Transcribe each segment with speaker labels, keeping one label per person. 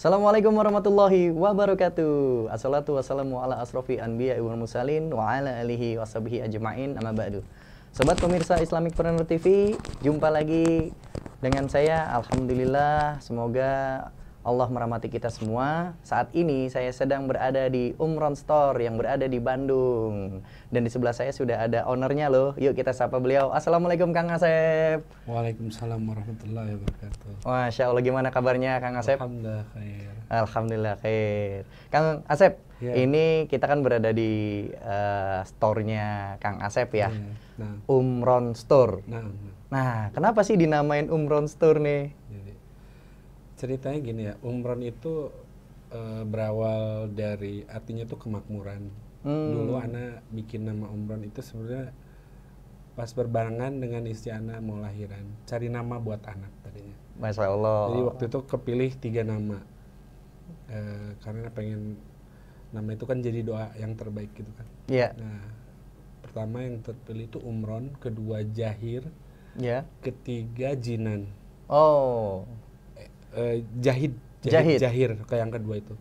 Speaker 1: Assalamualaikum warahmatullahi wabarakatuh. Assalatu wassalamu ala asrofi anbiya wal mursalin wa ala alihi washabihi ajma'in amma ba'du. Sobat pemirsa Islamicpreneur TV, jumpa lagi dengan saya. Alhamdulillah, semoga Allah merahmati kita semua. Saat ini saya sedang berada di Umron Store yang berada di Bandung. Dan di sebelah saya sudah ada ownernya loh. Yuk kita sapa beliau. Assalamualaikum Kang Asep.
Speaker 2: Waalaikumsalam warahmatullahi wabarakatuh.
Speaker 1: Masya Allah, gimana kabarnya Kang Asep?
Speaker 2: Alhamdulillah khair.
Speaker 1: Alhamdulillah khair. Kang Asep,
Speaker 2: Ya.
Speaker 1: ini kita kan berada di store-nya Kang Asep ya.
Speaker 2: Nah,
Speaker 1: Umron Store.
Speaker 2: nah.
Speaker 1: Nah, kenapa sih dinamain Umron Store nih?
Speaker 2: Jadi, ceritanya gini ya, Umron itu berawal dari artinya tuh kemakmuran. Dulu Ana bikin nama Umron itu sebenarnya pas berbarengan dengan istri Ana mau lahiran, cari nama buat anak tadinya.
Speaker 1: Masya Allah.
Speaker 2: Jadi waktu itu kepilih 3 nama, karena pengen nama itu kan jadi doa yang terbaik gitu kan.
Speaker 1: Iya.
Speaker 2: Nah, pertama yang terpilih itu Umron, kedua Jahir,
Speaker 1: Ya.
Speaker 2: ketiga Jinan.
Speaker 1: Oh.
Speaker 2: Jahid,
Speaker 1: Jahid.
Speaker 2: Jahir ke yang kedua itu.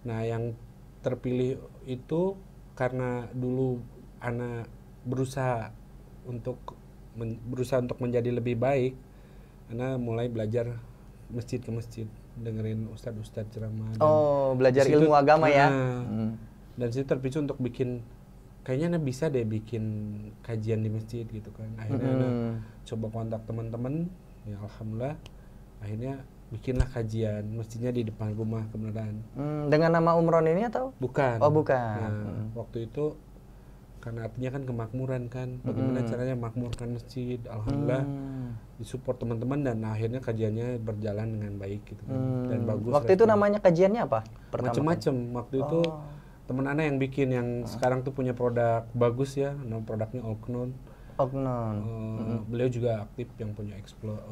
Speaker 2: Nah, yang terpilih itu karena dulu Ana berusaha untuk menjadi lebih baik. Ana mulai belajar masjid ke masjid, dengerin ustadz-ustadz ceramah.
Speaker 1: Oh, belajar
Speaker 2: Disitu,
Speaker 1: ilmu agama ya.
Speaker 2: Dan situ terpicu untuk bikin, kayaknya Ana bisa deh bikin kajian di masjid gitu kan. Akhirnya Ana coba kontak teman-teman, ya alhamdulillah akhirnya bikinlah kajian, masjidnya di depan rumah kebenaran.
Speaker 1: Dengan nama Umron ini atau?
Speaker 2: Bukan.
Speaker 1: Oh, bukan.
Speaker 2: Nah, waktu itu karena artinya kan kemakmuran kan, bagaimana caranya makmurkan masjid. Alhamdulillah disupport teman-teman dan akhirnya kajiannya berjalan dengan baik gitu kan. Dan bagus.
Speaker 1: Waktu itu namanya kajiannya apa?
Speaker 2: Macem-macem. Waktu itu teman Ana yang bikin, yang sekarang tuh punya produk bagus ya, nama produknya Oknon.
Speaker 1: Oknon.
Speaker 2: Beliau juga aktif yang punya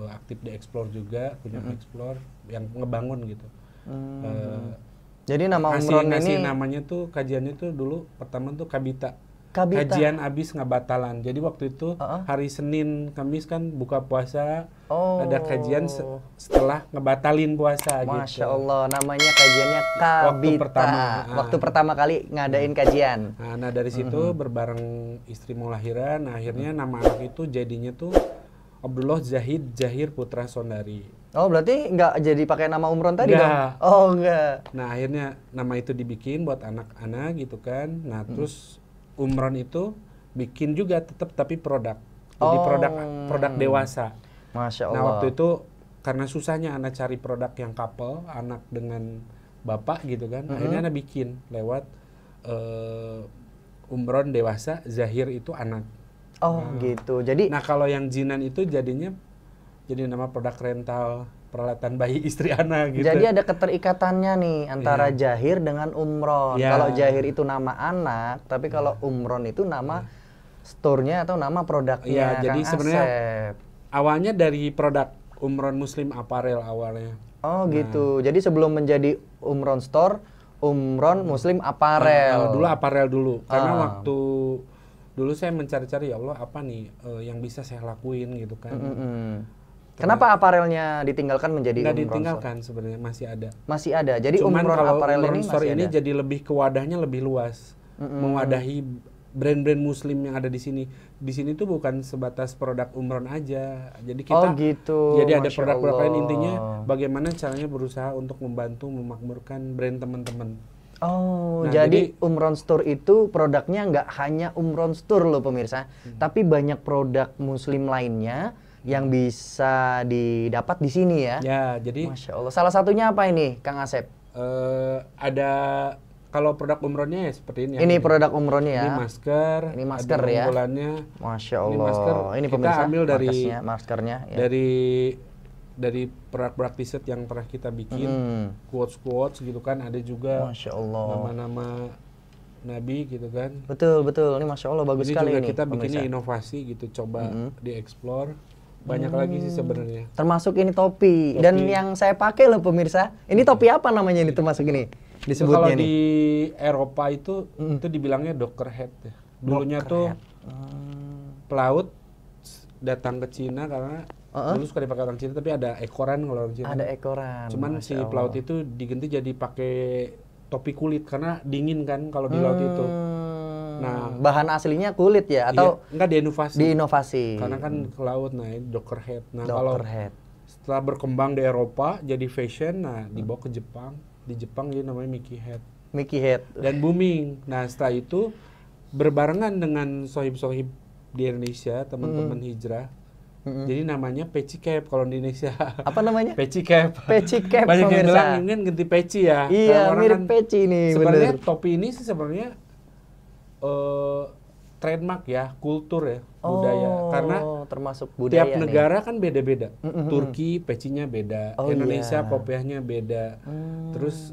Speaker 2: aktif di Explore juga, punya Explore yang ngebangun gitu.
Speaker 1: Jadi nama Umron
Speaker 2: Ngasih
Speaker 1: ini
Speaker 2: namanya tuh, kajiannya tuh dulu pertama tuh Kabita.
Speaker 1: Kabita.
Speaker 2: Kajian abis ngebatalan. Jadi waktu itu hari Senin, Kamis kan buka puasa, ada kajian setelah ngebatalin puasa.
Speaker 1: Masya
Speaker 2: gitu.
Speaker 1: Allah, namanya kajiannya Kabita. Waktu pertama kali ngadain kajian.
Speaker 2: Nah dari situ berbareng istri mau lahiran, nah, akhirnya nama anak itu jadinya tuh Abdullah Zahid Jahir Putra Sondari.
Speaker 1: Oh, berarti nggak jadi pakai nama Umron tadi
Speaker 2: Nggak.
Speaker 1: dong? Oh, enggak.
Speaker 2: Nah akhirnya nama itu dibikin buat anak-anak gitu kan. Nah terus Umron itu bikin juga tetap tapi produk. Jadi produk dewasa.
Speaker 1: Masya Allah.
Speaker 2: Nah waktu itu karena susahnya anak cari produk yang couple, anak dengan bapak gitu kan. Akhirnya anak bikin lewat Umron dewasa, Zahir itu anak.
Speaker 1: Oh, gitu. Jadi
Speaker 2: Nah kalau yang Jinan itu jadinya jadi nama produk rental peralatan bayi istri Ana gitu.
Speaker 1: jadi ada keterikatannya nih antara Jahir dengan Umron.
Speaker 2: Ya.
Speaker 1: Kalau Jahir itu nama anak, tapi kalau Umron itu nama store-nya atau nama produknya
Speaker 2: Iya, jadi
Speaker 1: Kang
Speaker 2: sebenarnya
Speaker 1: Asep.
Speaker 2: awalnya dari produk Umron Muslim Apparel awalnya.
Speaker 1: Oh, gitu. Jadi sebelum menjadi Umron Store, Umron Muslim Apparel.
Speaker 2: Dulu apparel dulu, karena waktu dulu saya mencari-cari, ya Allah apa nih yang bisa saya lakuin gitu kan.
Speaker 1: Kenapa aparelnya ditinggalkan menjadi
Speaker 2: Nggak
Speaker 1: Umron
Speaker 2: ditinggalkan sebenarnya, masih ada.
Speaker 1: Store? Masih ada. Jadi
Speaker 2: Cuman
Speaker 1: Umron
Speaker 2: kalau
Speaker 1: Apparel
Speaker 2: Umron
Speaker 1: ini
Speaker 2: Store
Speaker 1: masih
Speaker 2: ini
Speaker 1: ada.
Speaker 2: jadi lebih ke wadahnya lebih luas, mewadahi brand-brand Muslim yang ada di sini. Di sini tuh bukan sebatas produk Umron aja. Jadi kita,
Speaker 1: gitu.
Speaker 2: jadi ada
Speaker 1: Masya
Speaker 2: produk-produk lain.
Speaker 1: Allah.
Speaker 2: Intinya bagaimana caranya berusaha untuk membantu memakmurkan brand teman-teman.
Speaker 1: Oh,
Speaker 2: Nah,
Speaker 1: jadi Umron Store itu produknya nggak hanya Umron Store loh pemirsa, tapi banyak produk Muslim lainnya yang bisa didapat di sini ya.
Speaker 2: Ya, jadi
Speaker 1: Masya Allah. Salah satunya apa ini, Kang Asep?
Speaker 2: ada, kalau produk Umronnya ya seperti ini.
Speaker 1: Ini produk Umronnya ya.
Speaker 2: Ini masker.
Speaker 1: Ini masker
Speaker 2: ada
Speaker 1: ya.
Speaker 2: unggulannya.
Speaker 1: Masya
Speaker 2: Ini
Speaker 1: Allah.
Speaker 2: masker
Speaker 1: Ini
Speaker 2: kita
Speaker 1: pemirsa,
Speaker 2: ambil dari
Speaker 1: maskernya. Ya.
Speaker 2: dari produk-produk t-shirt yang pernah kita bikin, quotes gitu kan, ada juga
Speaker 1: Masya Allah.
Speaker 2: nama-nama Nabi gitu kan.
Speaker 1: Betul betul. Ini Masya Allah bagus
Speaker 2: Jadi
Speaker 1: sekali
Speaker 2: juga
Speaker 1: ini.
Speaker 2: kita bikinnya
Speaker 1: pemirsa.
Speaker 2: inovasi gitu, coba dieksplor. Banyak lagi sih sebenarnya.
Speaker 1: Termasuk ini topi. Dan yang saya pakai loh pemirsa. Ini topi apa namanya ini termasuk ini? Disebutnya
Speaker 2: Kalau
Speaker 1: nih.
Speaker 2: di Eropa itu dibilangnya docker head ya. Dulunya tuh pelaut datang ke Cina karena Dulu suka dipakai orang Cina, tapi ada ekoran kalau orang Cina.
Speaker 1: Ada ekoran.
Speaker 2: Cuman
Speaker 1: Masya
Speaker 2: si
Speaker 1: Allah.
Speaker 2: pelaut itu diganti jadi pakai topi kulit karena dingin kan kalau di laut itu. Nah,
Speaker 1: bahan aslinya kulit ya atau
Speaker 2: iya, enggak diinovasi.
Speaker 1: diinovasi?
Speaker 2: Karena kan ke laut, nah ini Docker Head. Nah, kalau
Speaker 1: Docker head.
Speaker 2: setelah berkembang di Eropa jadi fashion, nah dibawa ke Jepang. Di Jepang jadi namanya Mickey Head
Speaker 1: Mickey head.
Speaker 2: dan booming. Nah, setelah itu berbarengan dengan sohib-sohib di Indonesia, teman-teman hijrah. Jadi namanya peci cap kalau di Indonesia.
Speaker 1: Apa namanya?
Speaker 2: Peci cap.
Speaker 1: Peci cap,
Speaker 2: Banyak yang
Speaker 1: pemirsa.
Speaker 2: bilang ini ganti peci ya.
Speaker 1: Iya,
Speaker 2: Kalau orang
Speaker 1: mirip
Speaker 2: kan
Speaker 1: peci nih,
Speaker 2: sebenarnya
Speaker 1: bener.
Speaker 2: topi ini sih sebenarnya trademark ya, kultur ya, budaya. Karena
Speaker 1: termasuk budaya
Speaker 2: tiap
Speaker 1: nih.
Speaker 2: negara kan beda-beda. Turki pecinya beda,
Speaker 1: Oh,
Speaker 2: Indonesia
Speaker 1: iya.
Speaker 2: kopiahnya beda. Terus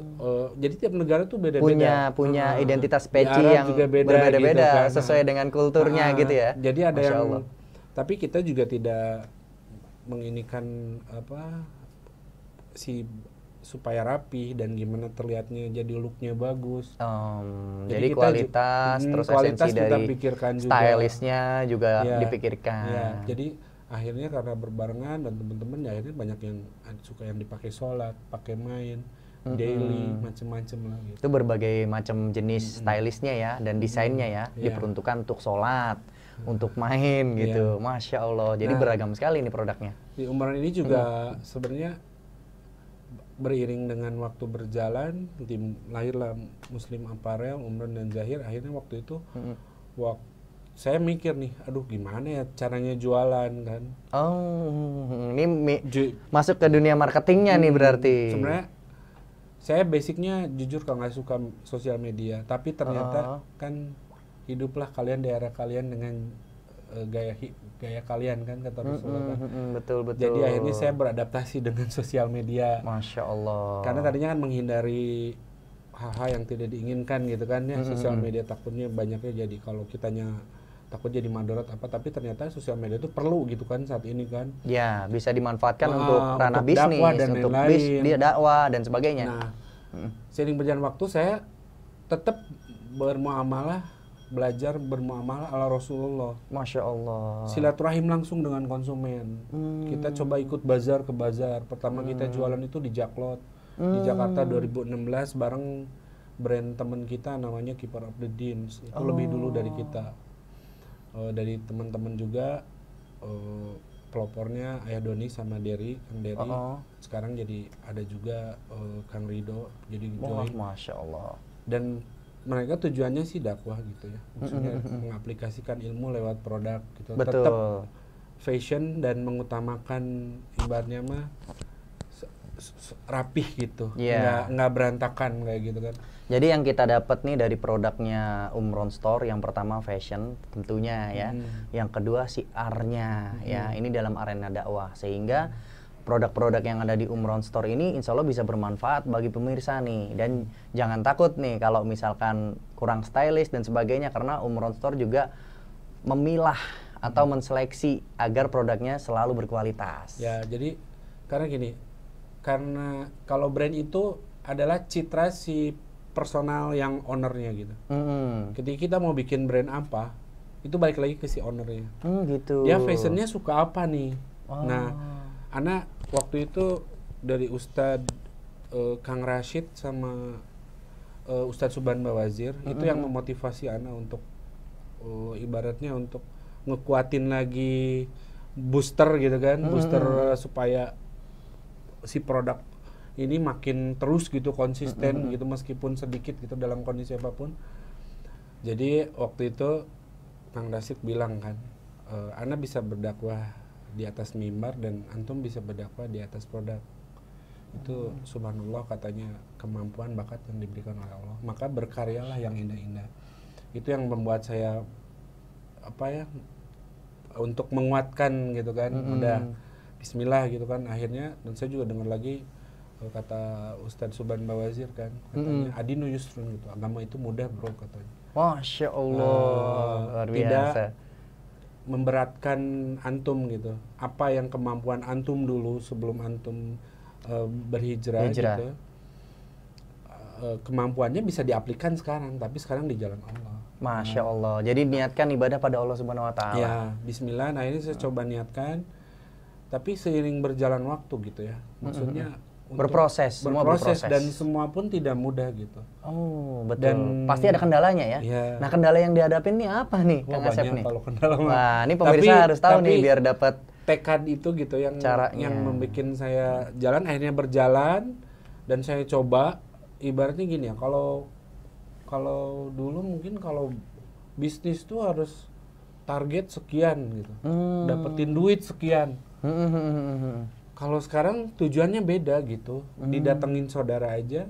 Speaker 2: jadi tiap negara tuh beda-beda.
Speaker 1: punya identitas
Speaker 2: Di
Speaker 1: peci
Speaker 2: Arab
Speaker 1: yang
Speaker 2: juga beda
Speaker 1: berbeda-beda
Speaker 2: gitu kan.
Speaker 1: sesuai dengan kulturnya gitu ya.
Speaker 2: Jadi ada
Speaker 1: Masya
Speaker 2: yang
Speaker 1: Allah.
Speaker 2: tapi kita juga tidak menginikan apa supaya rapi dan gimana terlihatnya jadi looknya bagus.
Speaker 1: Jadi
Speaker 2: kita
Speaker 1: kualitas terus
Speaker 2: kualitas
Speaker 1: esensi
Speaker 2: kita
Speaker 1: dari
Speaker 2: pikirkan juga.
Speaker 1: stylistnya juga
Speaker 2: Ya,
Speaker 1: dipikirkan.
Speaker 2: ya, jadi akhirnya karena berbarengan dan teman-teman ya akhirnya banyak yang suka yang dipakai sholat, pakai main, daily, macem-macem lah gitu.
Speaker 1: Itu berbagai macam jenis stylistnya ya dan desainnya ya
Speaker 2: Iya.
Speaker 1: diperuntukkan untuk sholat, untuk main gitu. Masya Allah. Jadi
Speaker 2: Nah,
Speaker 1: beragam sekali nih produknya.
Speaker 2: Di umuran ini juga sebenarnya beriring dengan waktu berjalan, lahirlah Muslim Apparel, Umron dan Zahir. Akhirnya waktu itu, saya mikir nih, aduh gimana ya caranya jualan kan?
Speaker 1: Ini masuk ke dunia marketingnya nih berarti.
Speaker 2: Sebenarnya saya basicnya jujur kalau nggak suka sosial media, tapi ternyata kan hiduplah kalian di era kalian dengan gaya kalian kan kata Rasulullah kan.
Speaker 1: Betul.
Speaker 2: Jadi akhirnya saya beradaptasi dengan sosial media.
Speaker 1: Masya Allah.
Speaker 2: Karena tadinya kan menghindari hal-hal yang tidak diinginkan gitu kan ya. Sosial media takutnya banyaknya jadi kalau kitanya takut jadi madorot apa, tapi ternyata sosial media itu perlu gitu kan saat ini kan.
Speaker 1: Ya, bisa dimanfaatkan untuk ranah
Speaker 2: untuk
Speaker 1: bisnis,
Speaker 2: dakwah dan
Speaker 1: untuk
Speaker 2: lain-lain.
Speaker 1: dia dakwah dan sebagainya.
Speaker 2: Nah, seiring berjalan waktu saya tetap belajar bermuamalah ala Rasulullah.
Speaker 1: Masya Allah.
Speaker 2: Silaturahim langsung dengan konsumen. Kita coba ikut bazar ke bazar. Pertama kita jualan itu di Jaklot di Jakarta 2016 bareng brand teman kita namanya Keeper of the Deans. Itu lebih dulu dari kita. Dari teman-teman juga pelopornya Ayah Doni sama Derry, Kang Derry. Sekarang jadi ada juga Kang Rido jadi join.
Speaker 1: Masya Allah.
Speaker 2: Dan mereka tujuannya sih dakwah gitu ya, maksudnya mengaplikasikan ilmu lewat produk gitu.
Speaker 1: Betul.
Speaker 2: Tetap fashion dan mengutamakan ibaratnya mah rapih gitu, nggak berantakan kayak gitu kan.
Speaker 1: Jadi yang kita dapat nih dari produknya Umron Store, yang pertama fashion tentunya ya, yang kedua siarnya ya, ini dalam arena dakwah, sehingga produk-produk yang ada di Umron Store ini insya Allah bisa bermanfaat bagi pemirsa nih. Dan jangan takut nih kalau misalkan kurang stylish dan sebagainya, karena Umron Store juga memilah atau menseleksi agar produknya selalu berkualitas.
Speaker 2: Ya, jadi karena gini, karena kalau brand itu adalah citra si personal yang ownernya gitu. Ketika kita mau bikin brand apa, itu balik lagi ke si ownernya.
Speaker 1: Gitu.
Speaker 2: Dia fashionnya suka apa nih? Nah, Ana waktu itu dari Ustadz Kang Rashid sama Ustadz Subhan Bawazir itu yang memotivasi Ana untuk ibaratnya untuk ngekuatin lagi booster gitu kan, booster supaya si produk ini makin terus gitu konsisten gitu meskipun sedikit gitu dalam kondisi apapun. Jadi waktu itu Kang Rashid bilang kan, Ana bisa berdakwah di atas mimbar dan antum bisa berdakwah di atas produk. Itu subhanallah katanya kemampuan bakat yang diberikan oleh Allah. Maka berkaryalah yang indah-indah. Itu yang membuat saya untuk menguatkan gitu kan. Udah bismillah gitu kan akhirnya. Dan saya juga dengar lagi kata Ustadz Subhan Bawazir kan, katanya adinu yusrun gitu. Agama itu mudah bro katanya.
Speaker 1: Masya Allah, luar biasa.
Speaker 2: Memberatkan antum gitu. Apa yang kemampuan antum dulu sebelum antum berhijrah gitu. Kemampuannya bisa diaplikasikan sekarang, tapi sekarang di jalan Allah.
Speaker 1: Masya Allah. Jadi niatkan ibadah pada Allah Subhanahu Wa Taala.
Speaker 2: Ya, Bismillah. Nah ini saya coba niatkan. Tapi seiring berjalan waktu gitu ya, maksudnya untuk
Speaker 1: Semua
Speaker 2: berproses
Speaker 1: berproses.
Speaker 2: dan semua pun tidak mudah gitu.
Speaker 1: Oh, betul.
Speaker 2: Dan-
Speaker 1: Pasti ada kendalanya ya.
Speaker 2: Iya.
Speaker 1: Nah, kendala yang dihadapin nih apa nih,
Speaker 2: Wah,
Speaker 1: Kang Asep
Speaker 2: banyak
Speaker 1: nih?
Speaker 2: kalau kendala mah.
Speaker 1: Wah, ini pemirsa harus tahu nih biar dapat
Speaker 2: tekad itu gitu yang
Speaker 1: caranya.
Speaker 2: membuat saya jalan, akhirnya berjalan dan saya coba. Ibaratnya gini ya, kalau dulu mungkin kalau bisnis tuh harus target sekian gitu, dapetin duit sekian. Kalau sekarang tujuannya beda gitu, didatengin saudara aja,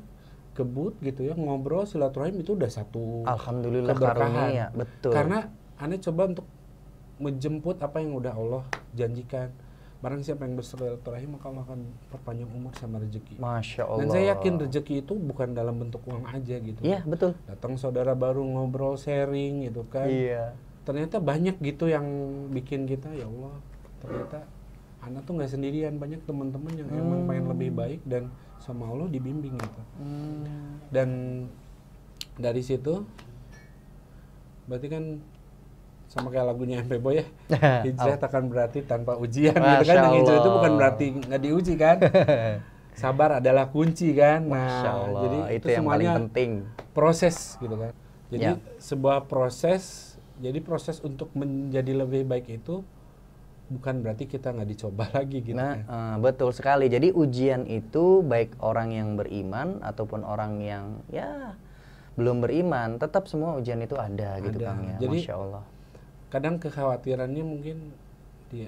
Speaker 2: kebut gitu ya, ngobrol silaturahim itu udah satu
Speaker 1: Alhamdulillah
Speaker 2: keberkahan.
Speaker 1: karunia, betul.
Speaker 2: Karena aneh coba untuk menjemput apa yang udah Allah janjikan. Barang siapa yang bersilaturahim maka Allah akan perpanjang umur sama rezeki.
Speaker 1: Masya Allah.
Speaker 2: Dan saya yakin rezeki itu bukan dalam bentuk uang aja gitu.
Speaker 1: Iya, betul.
Speaker 2: Datang saudara baru ngobrol, sharing gitu kan.
Speaker 1: Iya.
Speaker 2: Ternyata banyak gitu yang bikin kita, ya Allah, ternyata anak tuh nggak sendirian, banyak teman-teman yang emang pengen lebih baik dan sama Allah dibimbing gitu. Dan dari situ berarti kan sama kayak lagunya MP Boy ya, hijrah takkan berarti tanpa ujian gitu kan.
Speaker 1: Masya
Speaker 2: Yang hijrah itu
Speaker 1: Allah.
Speaker 2: bukan berarti nggak diuji kan. Sabar adalah kunci kan.
Speaker 1: Masya
Speaker 2: Nah,
Speaker 1: Allah,
Speaker 2: jadi
Speaker 1: itu yang paling
Speaker 2: semuanya
Speaker 1: penting.
Speaker 2: proses gitu kan. Jadi
Speaker 1: Ya.
Speaker 2: sebuah proses, jadi proses untuk menjadi lebih baik itu bukan berarti kita nggak dicoba lagi gitu
Speaker 1: Nah,
Speaker 2: kan.
Speaker 1: betul sekali. Jadi ujian itu baik orang yang beriman ataupun orang yang ya belum beriman, tetap semua ujian itu ada gitu
Speaker 2: Ada.
Speaker 1: Kang ya.
Speaker 2: Jadi,
Speaker 1: Masya Allah.
Speaker 2: Kadang kekhawatirannya mungkin dia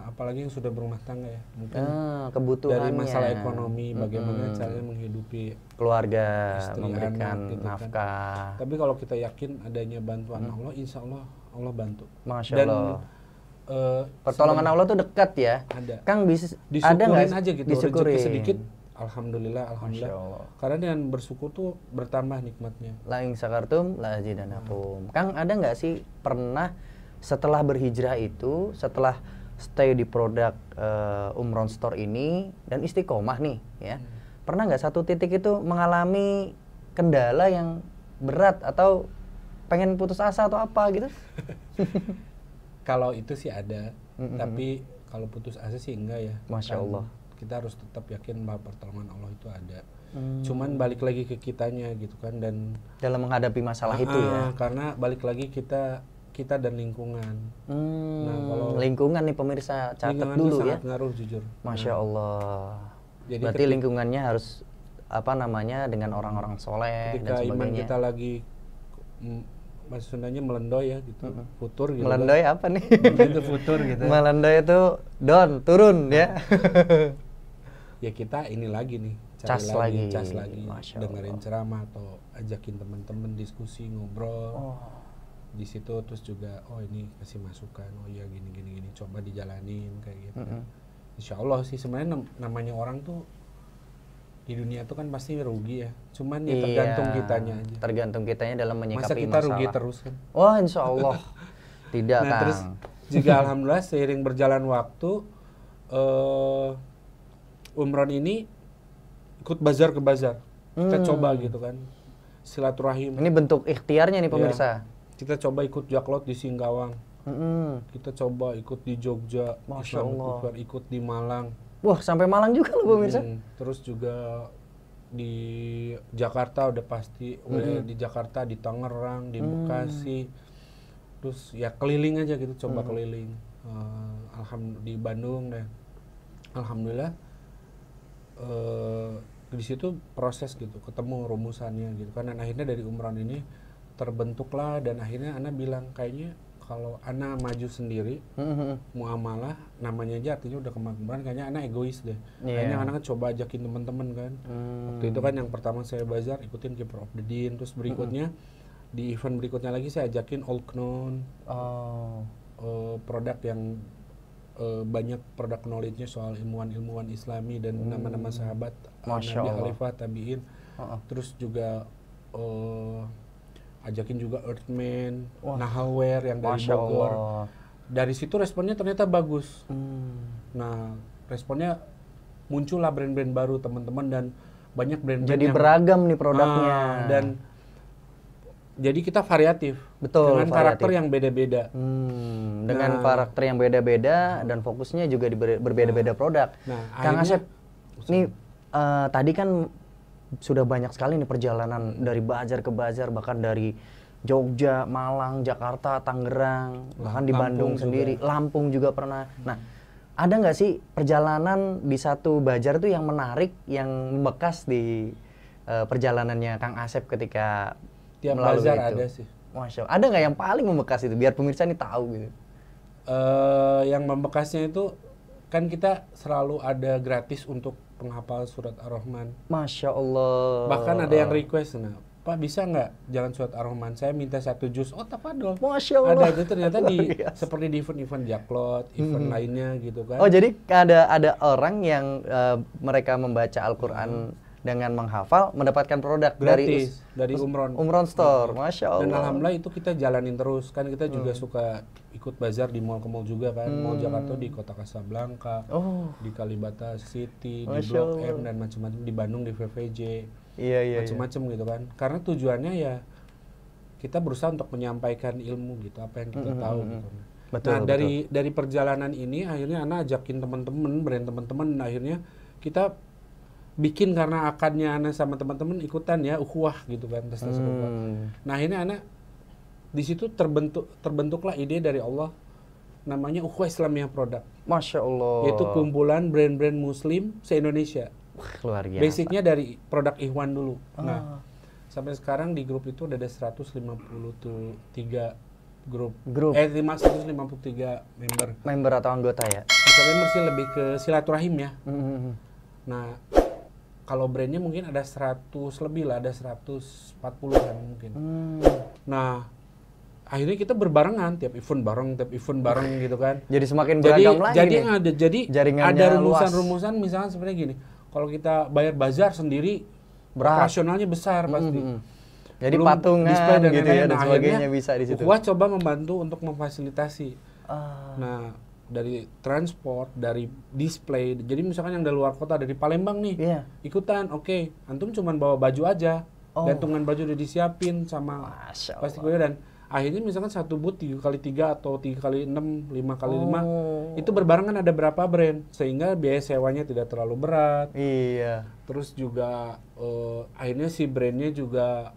Speaker 2: apalagi yang sudah berumah tangga ya, mungkin
Speaker 1: Kebutuhannya.
Speaker 2: dari masalah ekonomi, bagaimana caranya menghidupi
Speaker 1: keluarga,
Speaker 2: istri,
Speaker 1: memberikan
Speaker 2: anak, gitu kan.
Speaker 1: nafkah.
Speaker 2: Tapi kalau kita yakin adanya bantuan Allah, insya Allah Allah bantu.
Speaker 1: Masya
Speaker 2: Dan
Speaker 1: Allah.
Speaker 2: eh,
Speaker 1: Pertolongan Allah tuh dekat ya.
Speaker 2: ada.
Speaker 1: Kang bisa ada
Speaker 2: Disyukurin
Speaker 1: nggak
Speaker 2: aja gitu,
Speaker 1: disyukurin?
Speaker 2: rezeki sedikit, alhamdulillah, alhamdulillah.
Speaker 1: Masya Allah.
Speaker 2: Karena dengan bersyukur tuh bertambah nikmatnya.
Speaker 1: La in sakartum la azidanakum. Kang ada nggak sih pernah setelah berhijrah itu, setelah stay di produk Umron Store ini dan istiqomah nih ya, pernah nggak satu titik itu mengalami kendala yang berat atau pengen putus asa atau apa gitu?
Speaker 2: Kalau itu sih ada, tapi kalau putus asa sih enggak ya.
Speaker 1: Masya
Speaker 2: Kan
Speaker 1: Allah.
Speaker 2: Kita harus tetap yakin bahwa pertolongan Allah itu ada. Cuman balik lagi ke kitanya gitu kan, dan
Speaker 1: Dalam menghadapi masalah itu ya.
Speaker 2: karena balik lagi kita dan lingkungan. Nah, kalau
Speaker 1: Lingkungan nih pemirsa, catat
Speaker 2: lingkungan
Speaker 1: dulu
Speaker 2: itu
Speaker 1: ya.
Speaker 2: sangat ngaruh jujur.
Speaker 1: Masya Allah.
Speaker 2: Jadi
Speaker 1: Berarti lingkungannya harus apa namanya dengan orang-orang soleh dan
Speaker 2: ketika iman
Speaker 1: sebagainya.
Speaker 2: kita lagi bahasa Sundanya melendoy ya gitu, futur gitu.
Speaker 1: Melendoy apa nih?
Speaker 2: Itu futur gitu.
Speaker 1: Melendoy itu down, turun ya.
Speaker 2: Ya kita ini lagi nih,
Speaker 1: Cas lagi.
Speaker 2: cas lagi,
Speaker 1: Masya
Speaker 2: dengerin ceramah atau ajakin teman-teman diskusi, ngobrol. Di situ terus juga ini kasih masukan, oh iya gini, coba dijalanin kayak gitu. Insya Allah sih sebenarnya namanya orang tuh di dunia tuh kan pasti rugi ya, cuman ya tergantung kitanya aja.
Speaker 1: Tergantung kitanya dalam
Speaker 2: Masa
Speaker 1: menyikapi
Speaker 2: kita
Speaker 1: masalah.
Speaker 2: rugi terus kan?
Speaker 1: Wah, insya Allah tidak
Speaker 2: Nah
Speaker 1: Kang.
Speaker 2: terus juga alhamdulillah seiring berjalan waktu Umron ini ikut bazar ke bazar, kita coba gitu kan, silaturahim.
Speaker 1: Ini bentuk ikhtiarnya nih pemirsa.
Speaker 2: Kita coba ikut jaklot di Singkawang,
Speaker 1: Mm-mm.
Speaker 2: kita coba ikut di Jogja,
Speaker 1: Masya
Speaker 2: Islam
Speaker 1: Allah.
Speaker 2: Fair, ikut di Malang.
Speaker 1: Wah, sampai Malang juga loh pemirsa.
Speaker 2: Terus juga di Jakarta udah pasti, di Jakarta, di Tangerang, di Bekasi. Terus ya keliling aja gitu, coba keliling. Alhamdulillah di Bandung deh. Alhamdulillah di situ proses gitu, ketemu rumusannya gitu kan. Dan akhirnya dari umroh ini terbentuklah, dan akhirnya Ana bilang kayaknya kalau Ana maju sendiri muamalah namanya aja artinya udah kemakmuran, kayaknya Ana egois deh. Kayaknya Ana kan coba ajakin teman-teman kan. Waktu itu kan yang pertama saya bazar ikutin Keeper of the Deen, terus berikutnya di event berikutnya lagi saya ajakin Old Known, produk yang banyak produk knowledge-nya soal ilmuwan-ilmuwan Islami dan nama-nama sahabat
Speaker 1: Masya
Speaker 2: Nabi,
Speaker 1: Allah.
Speaker 2: Khalifah, Tabi'in. Terus juga ajakin juga Earthman, Nahalware yang dari
Speaker 1: Masya
Speaker 2: Bogor.
Speaker 1: Allah.
Speaker 2: Dari situ responnya ternyata bagus. Nah, responnya muncullah brand-brand baru teman-teman, dan banyak brand-brand
Speaker 1: Jadi
Speaker 2: yang
Speaker 1: beragam nih produknya.
Speaker 2: dan Jadi kita variatif.
Speaker 1: Betul,
Speaker 2: Dengan karakter
Speaker 1: variatif.
Speaker 2: yang beda-beda.
Speaker 1: Dengan karakter yang beda-beda dan fokusnya juga di berbeda-beda produk.
Speaker 2: Nah,
Speaker 1: Kang
Speaker 2: akhirnya-
Speaker 1: Asep, nih tadi kan sudah banyak sekali nih perjalanan dari bazar ke bazar, bahkan dari Jogja, Malang, Jakarta, Tangerang, bahkan di Bandung
Speaker 2: Lampung
Speaker 1: sendiri, Lampung juga pernah. Nah, ada nggak sih perjalanan di satu bazar tuh yang menarik, yang membekas di perjalanannya Kang Asep ketika
Speaker 2: Tiap
Speaker 1: melalui
Speaker 2: bazar
Speaker 1: itu?
Speaker 2: ada sih.
Speaker 1: Masya Allah. Ada nggak yang paling membekas itu, biar pemirsa nih tahu gitu?
Speaker 2: Yang membekasnya itu kan kita selalu ada gratis untuk penghafal surat Ar-Rahman.
Speaker 1: Masya Allah.
Speaker 2: Bahkan ada yang request, nah, Pak bisa nggak jangan surat Ar-Rahman? Saya minta 1 juz. Oh, tafadhol.
Speaker 1: Masya Allah.
Speaker 2: Ada itu ternyata
Speaker 1: Luar
Speaker 2: di
Speaker 1: biasa.
Speaker 2: seperti di event-event Jaklot, event lainnya gitu kan.
Speaker 1: Oh, jadi ada orang yang mereka membaca Al-Quran dengan menghafal mendapatkan produk
Speaker 2: Gratis dari Umron.
Speaker 1: Umron Store. Masya Allah.
Speaker 2: Dan alhamdulillah itu kita jalanin terus kan, kita juga suka ikut bazar di mall ke mall juga kan. Mall Jakarta di Kota Kasablanka,
Speaker 1: Oh,
Speaker 2: di Kalibata City, di
Speaker 1: Masya
Speaker 2: Blok
Speaker 1: Allah.
Speaker 2: M dan macam-macam, di Bandung di VVJ.
Speaker 1: iya.
Speaker 2: Macam-macam gitu kan. Karena tujuannya ya kita berusaha untuk menyampaikan ilmu gitu, apa yang kita tahu gitu.
Speaker 1: Betul,
Speaker 2: Nah, dari perjalanan ini akhirnya Ana ajakin teman-teman, brand teman-teman, akhirnya kita bikin karena akadnya Ana sama teman-teman ikutan ya, ukhuwah gitu kan, tes ukhuwah. Nah, akhirnya Ana di situ terbentuklah ide dari Allah namanya Ukhuwah Islamiyah Produk.
Speaker 1: Masya Allah.
Speaker 2: Yaitu kumpulan brand-brand muslim se-Indonesia.
Speaker 1: Wah, luar biasa.
Speaker 2: Basicnya dari produk Ikhwan dulu. Nah, sampai sekarang di grup itu udah ada 153 grup. 153 member.
Speaker 1: Member atau anggota ya?
Speaker 2: Bukan member sih, lebih ke silaturahim ya.
Speaker 1: Mhm.
Speaker 2: Nah, kalau brandnya mungkin ada 100 lebih lah, ada 140-an mungkin. Nah, akhirnya kita berbarengan, tiap event bareng gitu kan.
Speaker 1: Jadi semakin beragam lagi
Speaker 2: jadi
Speaker 1: nih.
Speaker 2: jadi
Speaker 1: Jaringannya
Speaker 2: ada
Speaker 1: luas.
Speaker 2: rumusan-rumusan misalnya sebenarnya gini. Kalau kita bayar bazar sendiri,
Speaker 1: Berat.
Speaker 2: operasionalnya besar pasti.
Speaker 1: Jadi
Speaker 2: Belum
Speaker 1: patungan
Speaker 2: display dan
Speaker 1: gitu ya,
Speaker 2: lain-lain.
Speaker 1: dan
Speaker 2: Nah,
Speaker 1: sebagainya
Speaker 2: akhirnya
Speaker 1: bisa di situ.
Speaker 2: Ukhuwah coba membantu untuk memfasilitasi.
Speaker 1: Ah,
Speaker 2: Nah, dari transport, dari display. Jadi misalkan yang dari luar kota, dari Palembang nih,
Speaker 1: Iya.
Speaker 2: ikutan, oke. Antum cuman bawa baju aja.
Speaker 1: Oh.
Speaker 2: Gantungan baju udah disiapin sama
Speaker 1: Masya Allah.
Speaker 2: plastik dan akhirnya misalkan satu booth 3x3 atau 3x6, 5x5 itu berbarengan ada berapa brand sehingga biaya sewanya tidak terlalu berat.
Speaker 1: Iya.
Speaker 2: Terus juga akhirnya si brandnya juga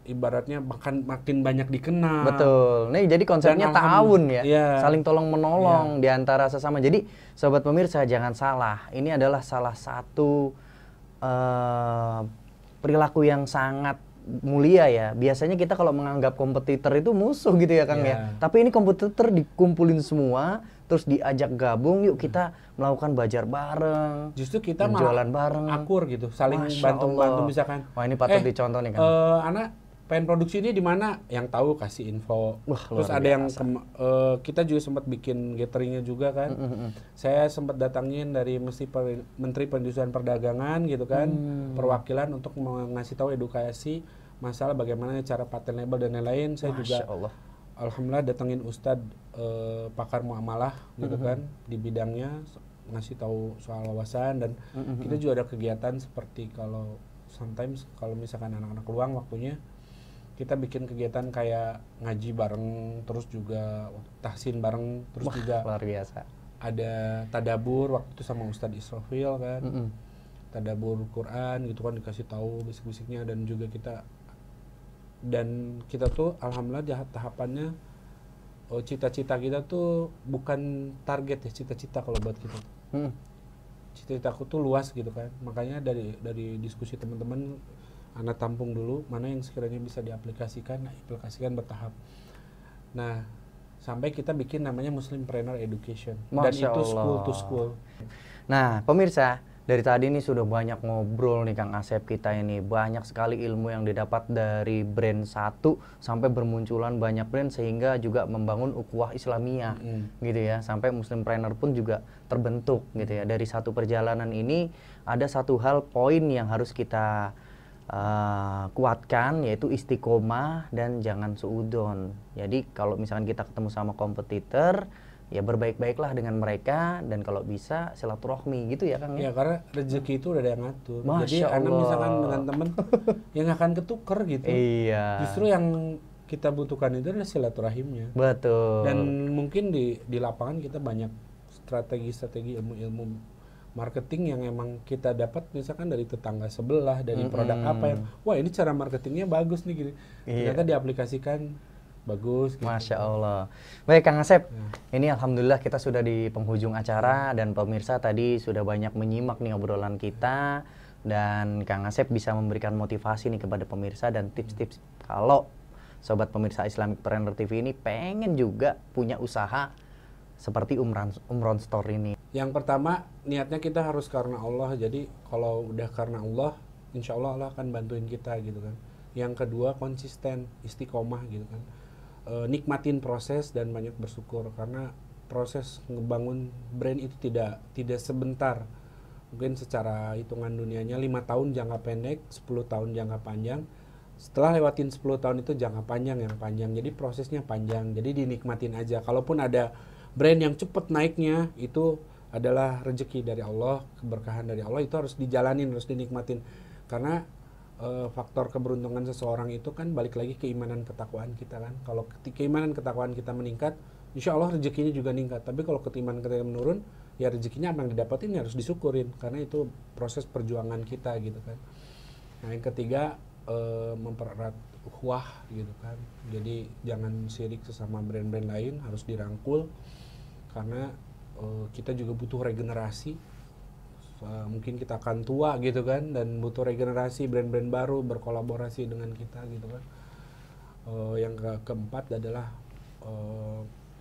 Speaker 2: ibaratnya makin banyak dikenal.
Speaker 1: Betul. Nih jadi konsepnya
Speaker 2: Dan
Speaker 1: ta'awun ya.
Speaker 2: iya.
Speaker 1: Saling tolong menolong di antara sesama. Jadi sobat pemirsa jangan salah. Ini adalah salah satu perilaku yang sangat mulia ya. Biasanya kita kalau menganggap kompetitor itu musuh gitu ya Kang ya. Tapi ini kompetitor dikumpulin semua, terus diajak gabung, yuk kita melakukan bazar bareng.
Speaker 2: Justru kita
Speaker 1: jualan
Speaker 2: malah
Speaker 1: bareng.
Speaker 2: akur gitu, saling
Speaker 1: Masya
Speaker 2: bantu
Speaker 1: Allah.
Speaker 2: misalkan.
Speaker 1: Wah, ini patut dicontoh nih kan.
Speaker 2: Anak pengen produksi ini di mana? Yang tahu kasih info.
Speaker 1: Wah,
Speaker 2: Terus
Speaker 1: luar
Speaker 2: ada yang
Speaker 1: biasa.
Speaker 2: kita juga sempat bikin gatheringnya juga kan. Saya sempat datangin dari Menteri Perindustrian Perdagangan gitu kan, perwakilan untuk ngasih tahu edukasi masalah bagaimana cara paten label dan lain-lain. Saya juga
Speaker 1: Masya Allah.
Speaker 2: alhamdulillah datengin Ustadz pakar muamalah gitu kan di bidangnya, ngasih tahu soal wawasan. Dan kita juga ada kegiatan seperti kalau sometimes kalau misalkan anak-anak luang waktunya, kita bikin kegiatan kayak ngaji bareng, terus juga tahsin bareng, terus
Speaker 1: Wah,
Speaker 2: juga
Speaker 1: luar biasa.
Speaker 2: ada tadabur waktu itu sama Ustadz Israfil kan, tadabur Quran gitu kan, dikasih tahu bisik-bisiknya. Dan kita tuh alhamdulillah di tahapannya cita-cita kita tuh bukan target ya, cita-cita kalau buat kita. Cita-citaku tuh luas gitu kan. Makanya dari diskusi teman-teman, Ana tampung dulu mana yang sekiranya bisa diaplikasikan, aplikasikan bertahap. Nah, sampai kita bikin namanya Muslimpreneur Education. Dan
Speaker 1: Masya
Speaker 2: itu
Speaker 1: Allah.
Speaker 2: school to school.
Speaker 1: Nah, pemirsa, dari tadi ini sudah banyak ngobrol nih Kang Asep kita ini. Banyak sekali ilmu yang didapat dari brand satu sampai bermunculan banyak brand sehingga juga membangun ukhuwah Islamiyah gitu ya. Sampai Muslimpreneur pun juga terbentuk gitu ya. Dari satu perjalanan ini ada satu hal poin yang harus kita kuatkan, yaitu istiqomah dan jangan suudon. Jadi kalau misalkan kita ketemu sama kompetitor, ya berbaik-baiklah dengan mereka, dan kalau bisa silaturahmi gitu ya Kang
Speaker 2: Ya
Speaker 1: ya.
Speaker 2: karena rezeki itu udah ada yang ngatur. Jadi
Speaker 1: Masya
Speaker 2: Ana
Speaker 1: Allah.
Speaker 2: misalkan dengan temen yang akan ketuker gitu.
Speaker 1: Iya.
Speaker 2: Justru yang kita butuhkan itu adalah silaturahimnya.
Speaker 1: Betul.
Speaker 2: Dan mungkin di lapangan kita banyak strategi-strategi ilmu-ilmu marketing yang emang kita dapat misalkan dari tetangga sebelah, dari produk apa yang, wah ini cara marketingnya bagus nih gitu.
Speaker 1: Iya.
Speaker 2: Ternyata diaplikasikan bagus gitu.
Speaker 1: Masya Allah. Baik Kang Asep, ini alhamdulillah kita sudah di penghujung acara, dan pemirsa tadi sudah banyak menyimak nih obrolan kita, dan Kang Asep bisa memberikan motivasi nih kepada pemirsa dan tips-tips kalau sobat pemirsa Islamicpreneur TV ini pengen juga punya usaha seperti Umron Store ini.
Speaker 2: Yang pertama, niatnya kita harus karena Allah. Jadi kalau udah karena Allah, insya Allah Allah akan bantuin kita gitu kan. Yang kedua, konsisten, istiqomah gitu kan. Nikmatin proses dan banyak bersyukur, karena proses ngebangun brand itu tidak sebentar. Mungkin secara hitungan dunianya 5 tahun jangka pendek, 10 tahun jangka panjang. Setelah lewatin 10 tahun itu jangka panjang yang panjang. Jadi prosesnya panjang. Jadi dinikmatin aja. Kalaupun ada brand yang cepat naiknya, itu adalah rezeki dari Allah, keberkahan dari Allah, itu harus dijalanin, harus dinikmatin. Karena faktor keberuntungan seseorang itu kan balik lagi keimanan ketakwaan kita kan. Kalau keimanan ketakwaan kita meningkat, insya Allah rezekinya juga meningkat. Tapi kalau keimanan kita menurun, ya rezekinya apa yang didapatin ya harus disyukurin, karena itu proses perjuangan kita gitu kan. Nah yang ketiga, mempererat ukhuwah gitu kan. Jadi jangan syirik sesama brand-brand lain, harus dirangkul, karena kita juga butuh regenerasi. Mungkin kita akan tua gitu kan, dan butuh regenerasi, brand-brand baru berkolaborasi dengan kita gitu kan. Yang keempat adalah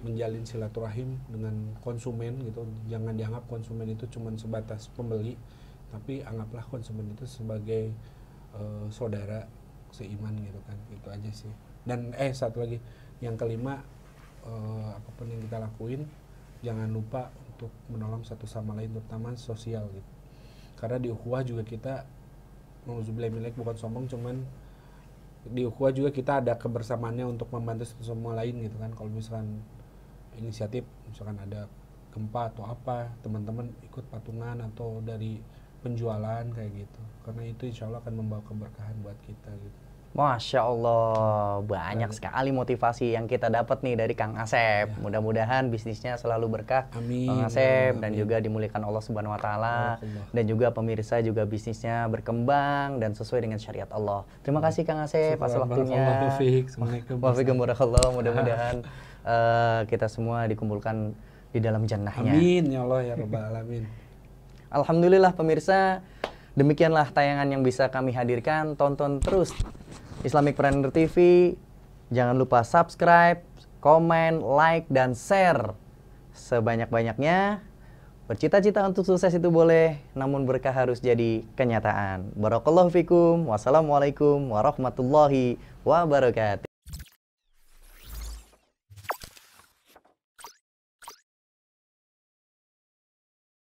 Speaker 2: menjalin silaturahim dengan konsumen gitu. Jangan dianggap konsumen itu cuma sebatas pembeli, tapi anggaplah konsumen itu sebagai saudara seiman gitu kan. Itu aja sih. Dan satu lagi, yang kelima, apapun yang kita lakuin jangan lupa untuk menolong satu sama lain, terutama sosial gitu. Karena di ukhuwah juga kita, nauzubillahi bukan sombong, cuman di ukhuwah juga kita ada kebersamaannya untuk membantu satu sama lain gitu kan. Kalau misalkan inisiatif, misalkan ada gempa atau apa, teman-teman ikut patungan atau dari penjualan kayak gitu. Karena itu insya Allah akan membawa keberkahan buat kita gitu.
Speaker 1: Masya Allah, banyak sekali motivasi yang kita dapat nih dari Kang Asep. Mudah-mudahan bisnisnya selalu berkah,
Speaker 2: Amin.
Speaker 1: Kang Asep, dan juga dimuliakan Allah Subhanahu Wa Taala, dan juga pemirsa juga bisnisnya berkembang dan sesuai dengan syariat Allah. Terima kasih Kang Asep atas waktunya. Waalaikumsalam warahmatullahi. Mudah-mudahan kita semua dikumpulkan di dalam jannahnya.
Speaker 2: Amin ya Allah ya Rabbal Alamin.
Speaker 1: Alhamdulillah pemirsa, demikianlah tayangan yang bisa kami hadirkan. Tonton terus Islamicpreneur TV. Jangan lupa subscribe, komen, like, dan share sebanyak-banyaknya. Bercita-cita untuk sukses itu boleh, namun berkah harus jadi kenyataan. Barakallahu fikum. Wassalamualaikum warahmatullahi wabarakatuh.